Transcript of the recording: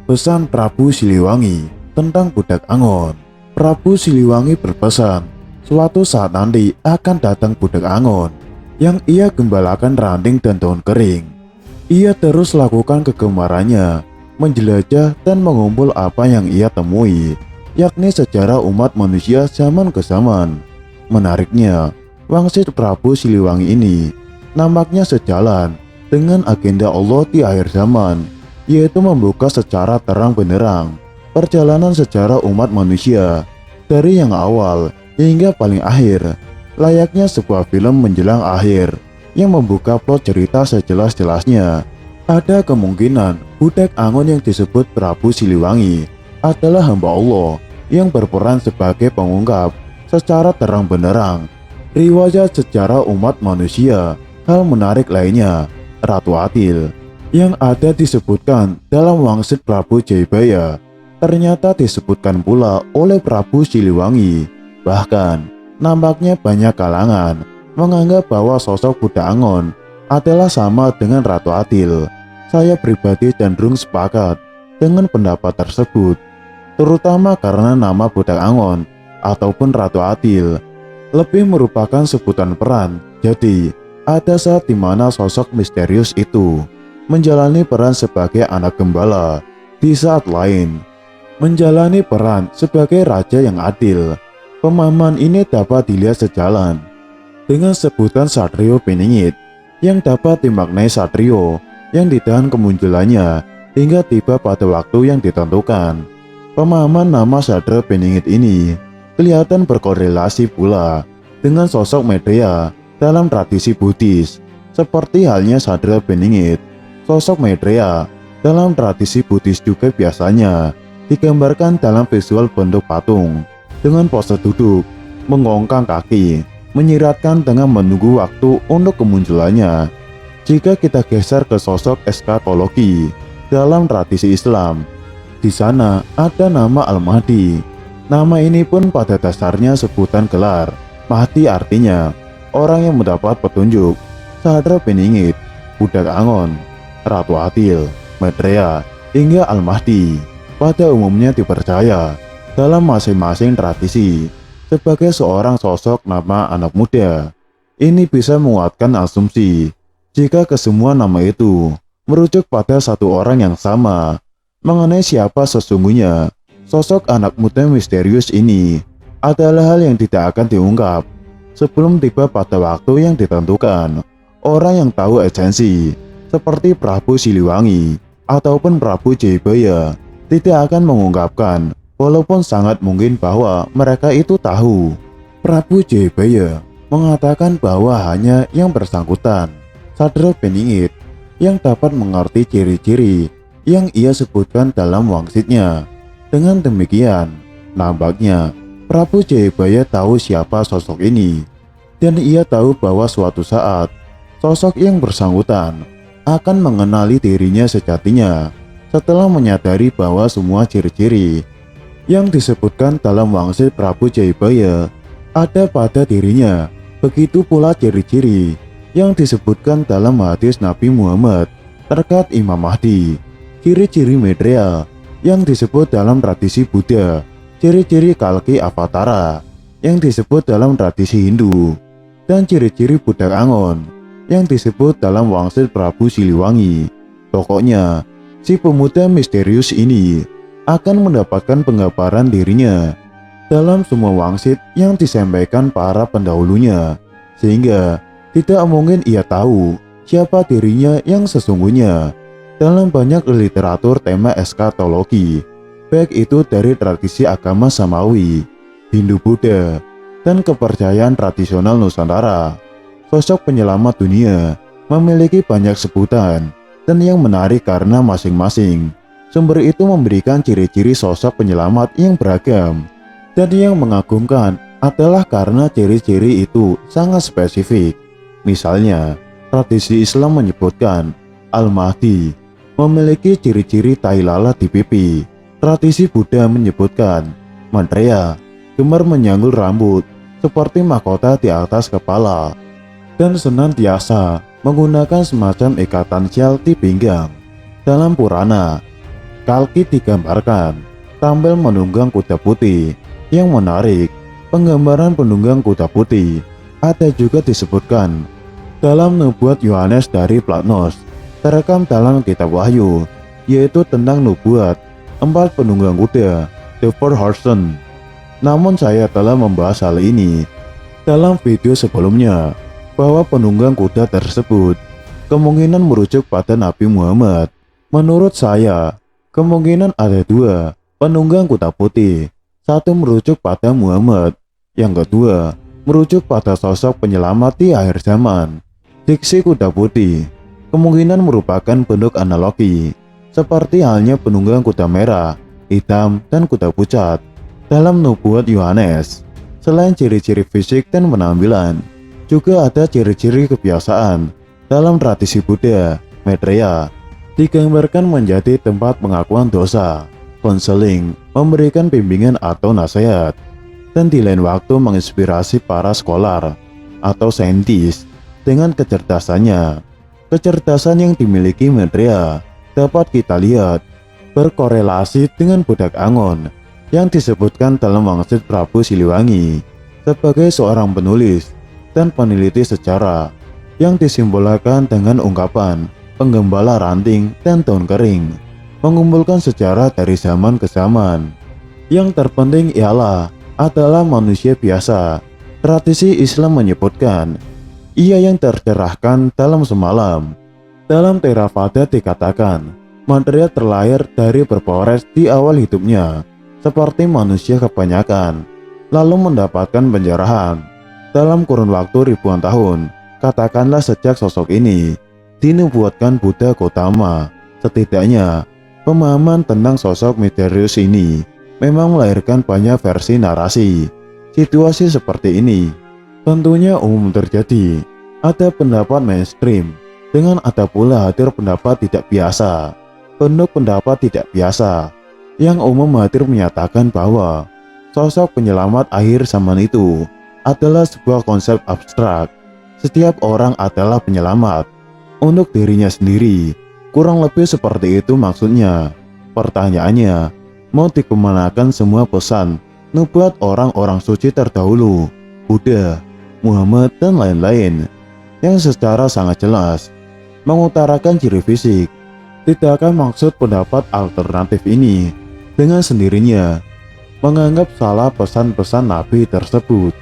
Pesan Prabu Siliwangi tentang budak Angon. Prabu Siliwangi berpesan, suatu saat nanti akan datang budak Angon yang ia gembalakan ranting dan daun kering. Ia terus lakukan kegemarannya, menjelajah dan mengumpul apa yang ia temui, yakni sejarah umat manusia zaman ke zaman. Menariknya, wangsit Prabu Siliwangi ini nampaknya sejalan dengan agenda Allah di akhir zaman, yaitu membuka secara terang benderang perjalanan sejarah umat manusia dari yang awal hingga paling akhir, layaknya sebuah film menjelang akhir yang membuka plot cerita sejelas-jelasnya. Ada kemungkinan budak Angon yang disebut Prabu Siliwangi adalah hamba Allah yang berperan sebagai pengungkap secara terang benderang riwayat sejarah umat manusia. Hal menarik lainnya, Ratu Atil yang ada disebutkan dalam wangsit Prabu Jayabaya ternyata disebutkan pula oleh Prabu Siliwangi. Bahkan nampaknya banyak kalangan menganggap bahwa sosok budak Angon adalah sama dengan Ratu Atil. Saya pribadi cenderung sepakat dengan pendapat tersebut, terutama karena nama budak Angon ataupun Ratu Atil lebih merupakan sebutan peran. Jadi ada saat dimana sosok misterius itu menjalani peran sebagai anak gembala, di saat lain menjalani peran sebagai raja yang adil. Pemahaman ini dapat dilihat sejalan dengan sebutan Satrio Beningit yang dapat dimaknai satrio yang ditahan kemunculannya hingga tiba pada waktu yang ditentukan. Pemahaman nama Satrio Beningit ini kelihatan berkorelasi pula dengan sosok Maitreya dalam tradisi Buddhis. Seperti halnya Satrio Beningit, sosok Maitreya dalam tradisi Buddhis juga biasanya digambarkan dalam visual bentuk patung dengan pose duduk, mengongkang kaki, menyiratkan tengah menunggu waktu untuk kemunculannya. Jika kita geser ke sosok eskatologi dalam tradisi Islam, di sana ada nama Al-Mahdi. Nama ini pun pada dasarnya sebutan gelar. Mahdi artinya orang yang mendapat petunjuk. Satrio Beningit, budak Angon, Ratu Atil, Maitreya, hingga Al-Mahdi pada umumnya dipercaya dalam masing-masing tradisi sebagai seorang sosok nama anak muda. Ini bisa menguatkan asumsi jika kesemua nama itu merujuk pada satu orang yang sama. Mengenai siapa sesungguhnya sosok anak muda misterius ini adalah hal yang tidak akan diungkap sebelum tiba pada waktu yang ditentukan. Orang yang tahu esensi seperti Prabu Siliwangi ataupun Prabu Jayabaya tidak akan mengungkapkan, walaupun sangat mungkin bahwa mereka itu tahu. Prabu Jayabaya mengatakan bahwa hanya yang bersangkutan, Satrio Beningit, yang dapat mengerti ciri-ciri yang ia sebutkan dalam wangsitnya. Dengan demikian, nampaknya Prabu Jayabaya tahu siapa sosok ini, dan ia tahu bahwa suatu saat sosok yang bersangkutan akan mengenali dirinya sejatinya setelah menyadari bahwa semua ciri-ciri yang disebutkan dalam wangsit Prabu Jayabaya ada pada dirinya. Begitu pula ciri-ciri yang disebutkan dalam hadis Nabi Muhammad terkait Imam Mahdi, ciri-ciri Maitreya yang disebut dalam tradisi Buddha, ciri-ciri Kalki Avatara yang disebut dalam tradisi Hindu, dan ciri-ciri budak Angon yang disebut dalam wangsit Prabu Siliwangi. Pokoknya, si pemuda misterius ini akan mendapatkan penggambaran dirinya dalam semua wangsit yang disampaikan para pendahulunya, sehingga tidak mungkin ia tahu siapa dirinya yang sesungguhnya. Dalam banyak literatur tema eskatologi, baik itu dari tradisi agama Samawi, Hindu-Buddha, dan kepercayaan tradisional Nusantara, sosok penyelamat dunia memiliki banyak sebutan, dan yang menarik karena masing-masing sumber itu memberikan ciri-ciri sosok penyelamat yang beragam. Dan yang mengagumkan adalah karena ciri-ciri itu sangat spesifik. Misalnya, tradisi Islam menyebutkan Al-Mahdi memiliki ciri-ciri tai lalat di pipi. Tradisi Buddha menyebutkan Maitreya gemar menyanggul rambut seperti mahkota di atas kepala, dan senantiasa menggunakan semacam ikatan syal di pinggang. Dalam Purana, Kalki digambarkan tampil menunggang kuda putih. Yang menarik, penggambaran penunggang kuda putih ada juga disebutkan dalam nubuat Yohanes dari Platnos, terekam dalam kitab Wahyu, yaitu tentang nubuat 4 penunggang kuda, The Four Horsemen. Namun saya telah membahas hal ini dalam video sebelumnya, bahwa penunggang kuda tersebut kemungkinan merujuk pada Nabi Muhammad. Menurut saya, kemungkinan ada 2 penunggang kuda putih, satu merujuk pada Muhammad, yang kedua merujuk pada sosok penyelamat di akhir zaman. Diksi kuda putih kemungkinan merupakan bentuk analogi, seperti halnya penunggang kuda merah, hitam, dan kuda pucat dalam nubuat Yohanes. Selain ciri-ciri fisik dan penampilan, juga ada ciri-ciri kebiasaan. Dalam tradisi Buddha, Maitreya digambarkan menjadi tempat pengakuan dosa, konseling, memberikan bimbingan atau nasihat, dan di lain waktu menginspirasi para scholar atau saintis dengan kecerdasannya. Kecerdasan yang dimiliki Maitreya dapat kita lihat berkorelasi dengan budak Angon yang disebutkan dalam wangsit Prabu Siliwangi sebagai seorang penulis dan peneliti sejarah yang disimbolkan dengan ungkapan penggembala ranting dan daun kering, mengumpulkan sejarah dari zaman ke zaman. Yang terpenting ialah adalah manusia biasa. Tradisi Islam menyebutkan ia yang tercerahkan dalam semalam. Dalam Theravada dikatakan Maitreya terlahir dari berpores di awal hidupnya seperti manusia kebanyakan, lalu mendapatkan penjarahan dalam kurun waktu ribuan tahun. Katakanlah sejak sosok ini dinubuatkan Buddha Gautama, setidaknya pemahaman tentang sosok misterius ini memang melahirkan banyak versi narasi. Situasi seperti ini tentunya umum terjadi. Ada pendapat mainstream, dengan ada pula hadir pendapat tidak biasa. Bentuk pendapat tidak biasa yang umum hadir menyatakan bahwa sosok penyelamat akhir zaman itu adalah sebuah konsep abstrak. Setiap orang adalah penyelamat untuk dirinya sendiri. Kurang lebih seperti itu maksudnya. Pertanyaannya, mau dikemanakan semua pesan nubuat orang-orang suci terdahulu, Buddha, Muhammad, dan lain-lain, yang secara sangat jelas mengutarakan ciri fisik? Tidakkah maksud pendapat alternatif ini dengan sendirinya menganggap salah pesan-pesan Nabi tersebut?